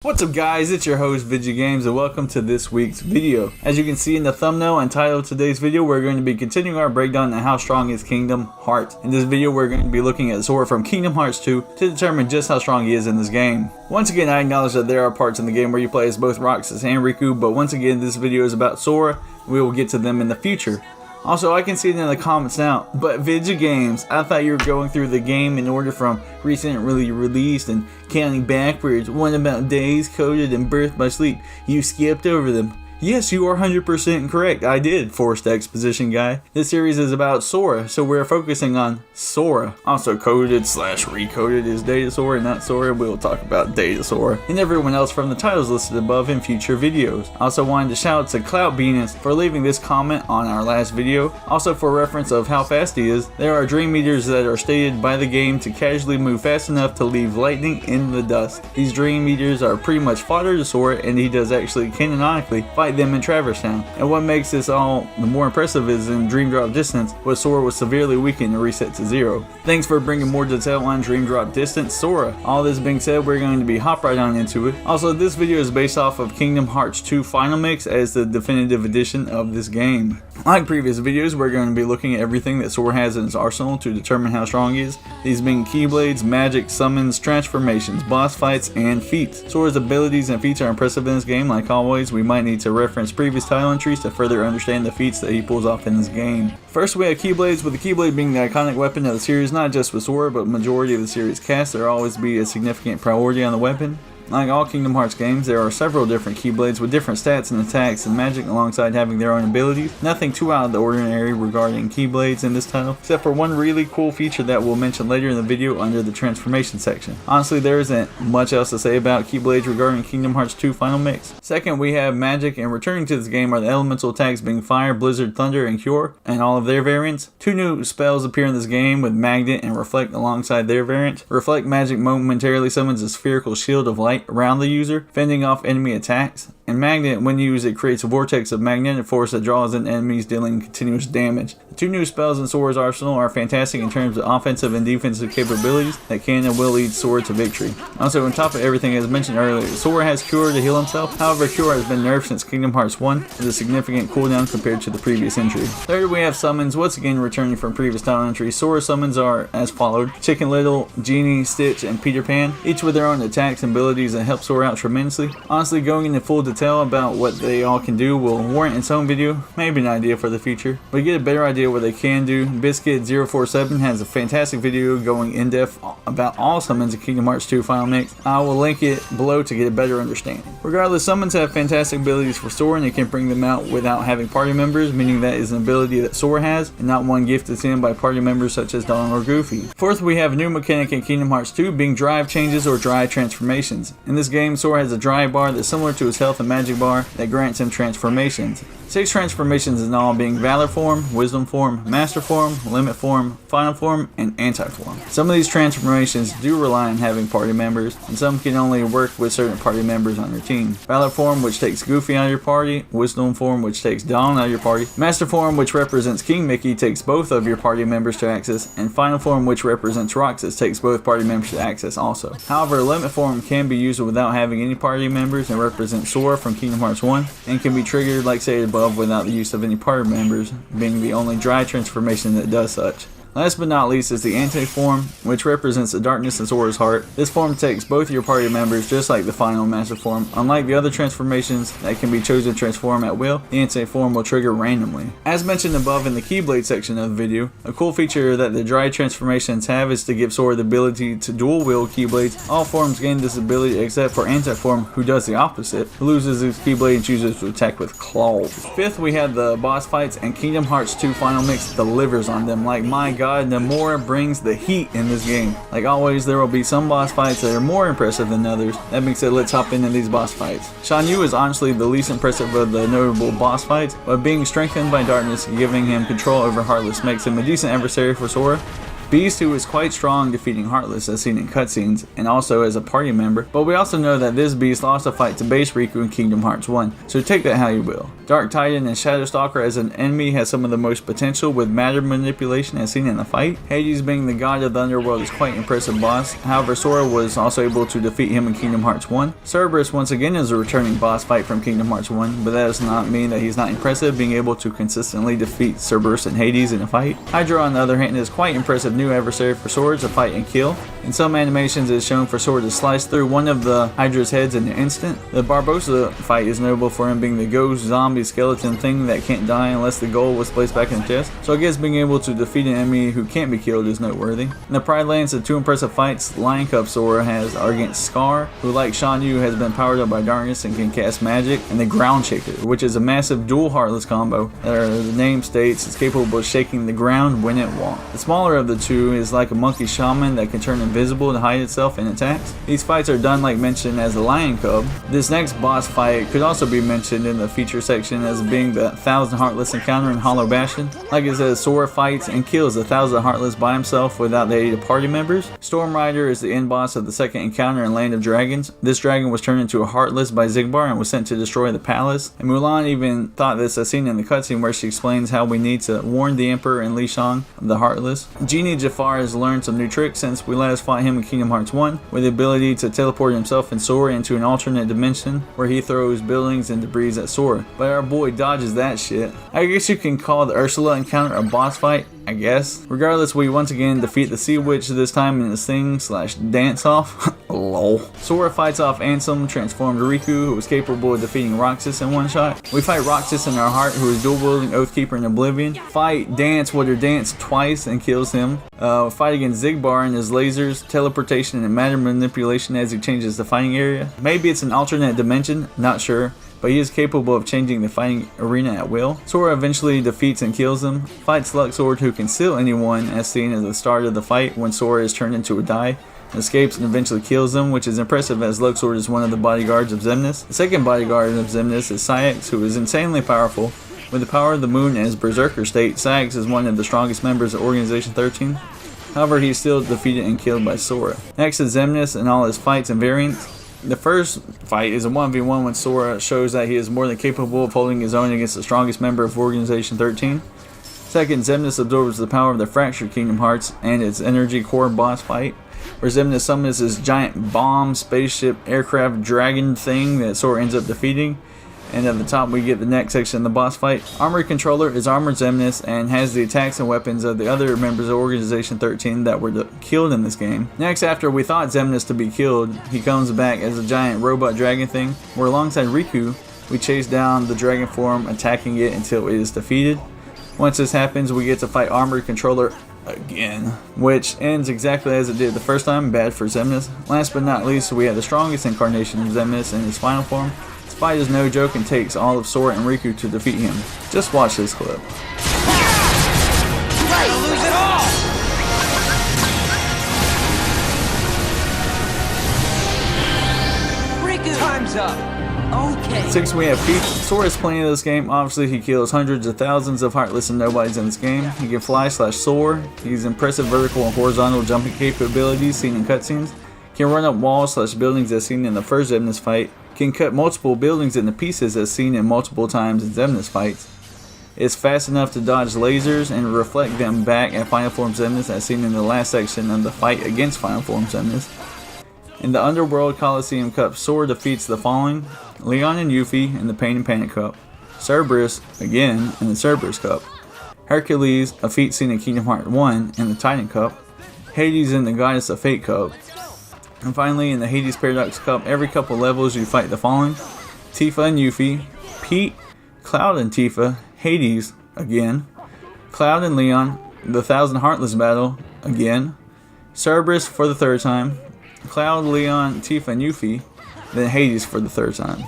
What's up guys, it's your host VigiGames and welcome to this week's video. As you can see in the thumbnail and title of today's video, we're going to be continuing our breakdown on how strong is Kingdom Hearts. In this video we're going to be looking at Sora from Kingdom Hearts 2 to determine just how strong he is in this game. Once again, I acknowledge that there are parts in the game where you play as both Roxas and Riku, but once again this video is about Sora. We will get to them in the future. Also, I can see it in the comments now, but VigiGames, I thought you were going through the game in order from recently released and counting backwards. What about days coded and birth by sleep? You skipped over them. Yes, you are 100% correct. I did, forced exposition guy. This series is about Sora, so we're focusing on Sora. Also coded / recoded is Data Sora, not Sora. We'll talk about Data Sora and everyone else from the titles listed above in future videos. Also wanted to shout out to Clout Venus for leaving this comment on our last video. Also for reference of how fast he is, there are dream meters that are stated by the game to casually move fast enough to leave lightning in the dust. These dream meters are pretty much fodder to Sora, and he does actually canonically fight them in Traverse Town. And what makes this all the more impressive is in Dream Drop Distance, where Sora was severely weakened and reset to 0. Thanks for bringing more detail on Dream Drop Distance, Sora. All this being said, we're going to be hop right on into it. Also, this video is based off of Kingdom Hearts 2 Final Mix as the definitive edition of this game. Like previous videos, we're going to be looking at everything that Sora has in his arsenal to determine how strong he is. These being Keyblades, magic, summons, transformations, boss fights, and feats. Sora's abilities and feats are impressive in this game. Like always, we might need to reference previous title entries to further understand the feats that he pulls off in this game. First we have Keyblades, with the Keyblade being the iconic weapon of the series, not just with Sora, but majority of the series cast. There will always be a significant priority on the weapon. Like all Kingdom Hearts games, there are several different Keyblades with different stats and attacks and magic alongside having their own abilities. Nothing too out of the ordinary regarding Keyblades in this title, except for one really cool feature that we'll mention later in the video under the transformation section. Honestly, there isn't much else to say about Keyblades regarding Kingdom Hearts 2 Final Mix. Second, we have magic, and returning to this game are the elemental attacks being Fire, Blizzard, Thunder, and Cure, and all of their variants. Two new spells appear in this game with Magnet and Reflect alongside their variant. Reflect magic momentarily summons a spherical shield of light around the user, fending off enemy attacks. And Magnet, when used, it creates a vortex of magnetic force that draws in enemies, dealing continuous damage. The two new spells in Sora's arsenal are fantastic in terms of offensive and defensive capabilities that can and will lead Sora to victory. Also, on top of everything as mentioned earlier, Sora has Cure to heal himself. However, Cure has been nerfed since Kingdom Hearts 1 with a significant cooldown compared to the previous entry. Third, we have summons, once again returning from previous title entries. Sora's summons are as followed: Chicken Little, Genie, Stitch, and Peter Pan, each with their own attacks and abilities that help Sora out tremendously. Honestly, going into full detail about what they all can do will warrant its own video, maybe an idea for the future, but to get a better idea what they can do, Biscuit047 has a fantastic video going in depth about all summons in Kingdom Hearts 2 Final Mix. I will link it below to get a better understanding. Regardless, summons have fantastic abilities for Sora, and they can bring them out without having party members, meaning that is an ability that Sora has and not one gifted to him by party members such as Donald or Goofy. Fourth, we have a new mechanic in Kingdom Hearts 2 being drive changes or drive transformations. In this game, Sora has a drive bar that's similar to his health and magic bar that grants him transformations. 6 transformations in all, being Valor Form, Wisdom Form, Master Form, Limit Form, Final Form, and Anti-Form. Some of these transformations do rely on having party members, and some can only work with certain party members on your team. Valor Form, which takes Goofy out of your party, Wisdom Form, which takes Donald out of your party, Master Form, which represents King Mickey, takes both of your party members to access, and Final Form, which represents Roxas, takes both party members to access also. However, Limit Form can be used without having any party members and represents Sora from Kingdom Hearts 1, and can be triggered like stated above without the use of any party members, being the only dry transformation that does such. Last but not least is the Anti-Form, which represents the darkness in Sora's heart. This form takes both your party members, just like the final Master Form. Unlike the other transformations that can be chosen to transform at will, the Anti-Form will trigger randomly. As mentioned above in the Keyblade section of the video, a cool feature that the dry transformations have is to give Sora the ability to dual wield Keyblades. All forms gain this ability except for Anti-Form, who does the opposite, who loses his Keyblade and chooses to attack with claws. Fifth, we have the boss fights, and Kingdom Hearts 2 Final Mix delivers on them. Like, my god, Nomura brings the heat in this game. Like always, there will be some boss fights that are more impressive than others. That being said, let's hop into these boss fights. Shan Yu is honestly the least impressive of the notable boss fights, but being strengthened by darkness, giving him control over Heartless, makes him a decent adversary for Sora. Beast, who is quite strong defeating Heartless as seen in cutscenes, and also as a party member, but we also know that this Beast lost a fight to base Riku in Kingdom Hearts 1, so take that how you will. Dark Titan and Shadow Stalker as an enemy has some of the most potential with matter manipulation as seen in the fight. Hades, being the god of the underworld, is quite an impressive boss, however Sora was also able to defeat him in Kingdom Hearts 1. Cerberus once again is a returning boss fight from Kingdom Hearts 1, but that does not mean that he's not impressive, being able to consistently defeat Cerberus and Hades in a fight. Hydra, on the other hand, is quite impressive new adversary for Sora to fight and kill. In some animations, it is shown for Sora to slice through one of the Hydra's heads in an instant. The Barbossa fight is notable for him being the ghost zombie skeleton thing that can't die unless the goal was placed back in the chest, so I guess being able to defeat an enemy who can't be killed is noteworthy. In the Pride Lands, the two impressive fights Lion Cub Sora has are against Scar, who like Shan Yu has been powered up by darkness and can cast magic, and the Ground Shaker, which is a massive dual Heartless combo that the name states is capable of shaking the ground when it walks. The smaller of the two is like a monkey shaman that can turn invisible to hide itself in attacks. These fights are done like mentioned as the Lion Cub. This next boss fight could also be mentioned in the feature section as being the 1000 Heartless encounter in Hollow Bastion. Like it says, Sora fights and kills the 1000 Heartless by himself without the aid of party members. Storm Rider is the end boss of the second encounter in Land of Dragons. This dragon was turned into a Heartless by Xigbar and was sent to destroy the palace. And Mulan even thought this as seen in the cutscene where she explains how we need to warn the Emperor and Li Shang of the Heartless. Genie Jafar has learned some new tricks since we last fought him in Kingdom Hearts 1, with the ability to teleport himself and Sora into an alternate dimension where he throws buildings and debris at Sora. But our boy dodges that shit. I guess you can call the Ursula encounter a boss fight, I guess. Regardless, we once again defeat the Sea Witch, this time in the sing/dance off. Lol. Sora fights off Ansem, transformed Riku, who was capable of defeating Roxas in one shot. We fight Roxas in our heart, who is dual wielding Oathkeeper and Oblivion. Fight Dance with her dance twice and kills him. Fight against Xigbar and his lasers, teleportation, and matter manipulation as he changes the fighting area. Maybe it's an alternate dimension, not sure, but he is capable of changing the fighting arena at will. Sora eventually defeats and kills him. Fights Luxord, who can seal anyone, as seen at the start of the fight when Sora is turned into a die. Escapes and eventually kills him, which is impressive as Luxord is one of the bodyguards of Xemnas. The second bodyguard of Xemnas is Saïx, who is insanely powerful. With the power of the moon and his berserker state, Saïx is one of the strongest members of Organization 13. However, he is still defeated and killed by Sora. Next is Xemnas and all his fights and variants. The first fight is a 1v1 when Sora shows that he is more than capable of holding his own against the strongest member of Organization 13. Second, Xemnas absorbs the power of the Fractured Kingdom Hearts and its energy core boss fight, where Xemnas summons this giant bomb, spaceship, aircraft, dragon thing that Sora ends up defeating. And at the top we get the next section of the boss fight. Armored Controller is Armored Xemnas and has the attacks and weapons of the other members of Organization 13 that were killed in this game. Next, after we thought Xemnas to be killed, he comes back as a giant robot dragon thing, where alongside Riku, we chase down the dragon form, attacking it until it is defeated. Once this happens, we get to fight Armored Controller again, which ends exactly as it did the first time, bad for Xemnas. Last but not least, we have the strongest incarnation of Xemnas in his final form. This fight is no joke and takes all of Sora and Riku to defeat him. Just watch this clip. Right, lose it all! Riku! Time's up! Okay. Six, we have feats. Sora is playing in this game. Obviously, he kills hundreds of thousands of Heartless and Nobodies in this game. He can fly/soar. He has impressive vertical and horizontal jumping capabilities seen in cutscenes. Can run up walls/buildings as seen in the first Xemnas fight. Can cut multiple buildings into pieces as seen in multiple times in Xemnas fights. Is fast enough to dodge lasers and reflect them back at Final Form Xemnas as seen in the last section of the fight against Final Form Xemnas. In the Underworld Coliseum Cup, Sora defeats the following: Leon and Yuffie in the Pain and Panic Cup, Cerberus, again, in the Cerberus Cup, Hercules, a feat seen in Kingdom Hearts 1, in the Titan Cup, Hades in the Goddess of Fate Cup, and finally in the Hades Paradox Cup. Every couple levels you fight the following: Tifa and Yuffie, Pete, Cloud and Tifa, Hades, again, Cloud and Leon, the 1000 Heartless Battle, again, Cerberus for the third time, Cloud, Leon, Tifa, and Yuffie, then Hades for the third time.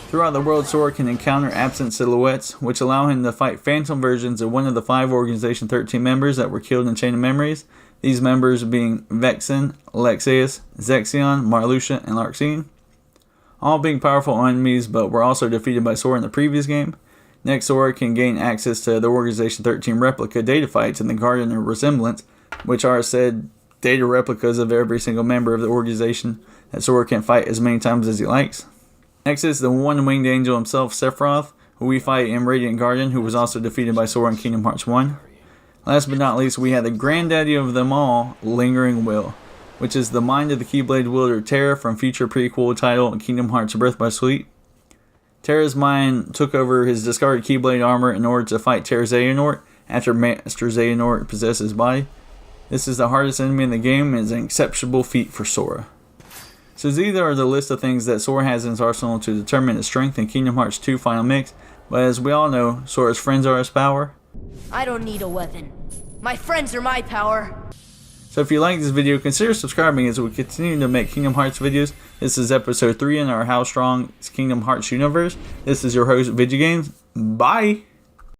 Throughout the world, Sora can encounter absent silhouettes, which allow him to fight phantom versions of one of the 5 Organization 13 members that were killed in Chain of Memories. These members being Vexen, Lexaeus, Zexion, Marluxia, and Larxene. All being powerful enemies, but were also defeated by Sora in the previous game. Next, Sora can gain access to the Organization 13 replica data fights in the Garden of Resemblance which are said data replicas of every single member of the organization that Sora can fight as many times as he likes. Next is the one-winged angel himself, Sephiroth, who we fight in Radiant Garden, who was also defeated by Sora in Kingdom Hearts 1. Last but not least, we have the granddaddy of them all, Lingering Will, which is the mind of the Keyblade wielder Terra from future prequel title Kingdom Hearts Birth by Sleep. Terra's mind took over his discarded Keyblade armor in order to fight Terra Xehanort after Master Xehanort possessed his body. This is the hardest enemy in the game and is an exceptional feat for Sora. So these are the list of things that Sora has in his arsenal to determine his strength in Kingdom Hearts 2 Final Mix, but as we all know, Sora's friends are his power. I don't need a weapon. My friends are my power. So if you like this video, consider subscribing as we continue to make Kingdom Hearts videos. This is episode 3 in our How Strong is Kingdom Hearts universe. This is your host, VideoGames. Bye!